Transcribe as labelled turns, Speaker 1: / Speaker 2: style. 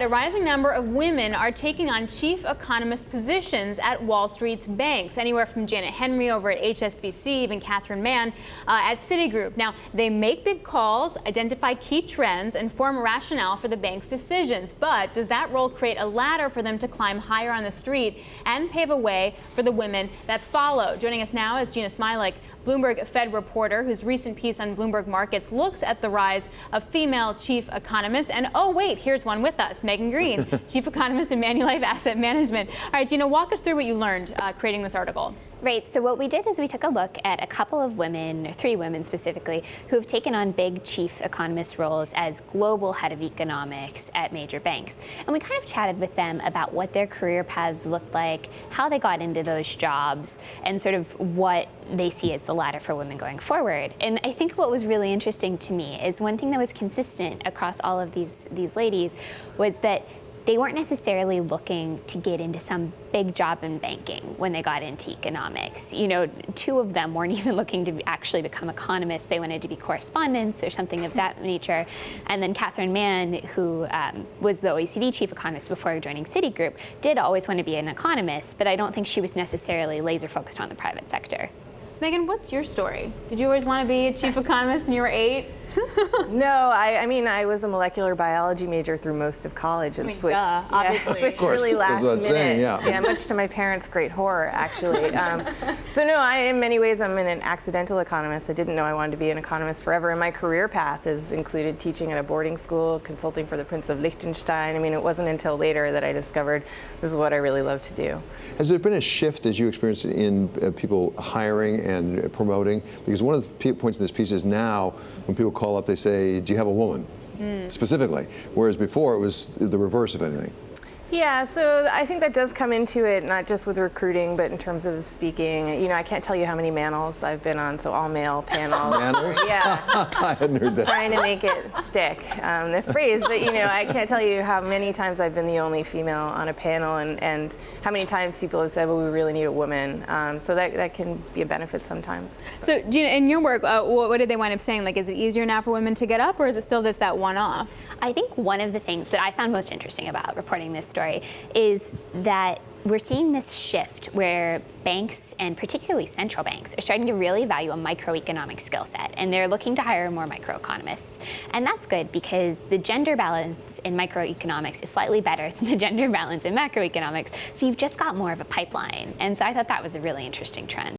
Speaker 1: A rising number of women are taking on chief economist positions at Wall Street's banks, anywhere from Jeanna Henry over at HSBC, even Catherine Mann at Citigroup. Now, they make big calls, identify key trends, and form a rationale for the bank's decisions. But does that role create a ladder for them to climb higher on the street and pave a way for the women that follow? Joining us now is Jeanna Smialek, Bloomberg Fed reporter, whose recent piece on Bloomberg Markets looks at the rise of female chief economists. And oh wait, here's one with us, Megan Greene, chief economist at Manulife Asset Management. All right, Jeanna, walk us through what you learned creating this article.
Speaker 2: Right, so what we did is we took a look at a couple of women, or 3 women specifically, who have taken on big chief economist roles as global head of economics at major banks. And we kind of chatted with them about what their career paths looked like, how they got into those jobs, and sort of what they see as the ladder for women going forward. And I think what was really interesting to me is one thing that was consistent across all of these ladies was that they weren't necessarily looking to get into some big job in banking when they got into economics. You know, 2 of them weren't even looking to actually become economists. They wanted to be correspondents or something of that nature. And then Catherine Mann, who was the OECD chief economist before joining Citigroup, did always want to be an economist, but I don't think she was necessarily laser focused on the private sector.
Speaker 1: Megan, what's your story? Did you always want to be a chief economist when you were 8?
Speaker 3: No, I mean, I was a molecular biology major through most of college and switched, switched really last minute.
Speaker 4: Saying, yeah,
Speaker 3: much to my parents' great horror, actually. So no, in many ways, I'm an accidental economist. I didn't know I wanted to be an economist forever, and my career path has included teaching at a boarding school, consulting for the Prince of Liechtenstein. I mean, it wasn't until later that I discovered this is what I really love to do.
Speaker 4: Has there been a shift, as you experienced, in people hiring and promoting? Because one of the points in this piece is now, when people call up, they say, do you have a woman? Specifically, whereas before it was the reverse, if anything.
Speaker 3: Yeah, so I think that does come into it, not just with recruiting, but in terms of speaking. You know, I can't tell you how many manels I've been on, so all male panels.
Speaker 4: Manels?
Speaker 3: Yeah.
Speaker 4: I hadn't heard that.
Speaker 3: Trying to make it stick, the phrase, but you know, I can't tell you how many times I've been the only female on a panel, and how many times people have said, well, we really need a woman. So that can be a benefit sometimes.
Speaker 1: So, Jeanna, in your work, what did they wind up saying? Like, is it easier now for women to get up, or is it still just that one-off?
Speaker 2: I think one of the things that I found most interesting about reporting this story is that we're seeing this shift where banks, and particularly central banks, are starting to really value a microeconomic skill set, and they're looking to hire more microeconomists. And that's good because the gender balance in microeconomics is slightly better than the gender balance in macroeconomics, so you've just got more of a pipeline. And so I thought that was a really interesting trend.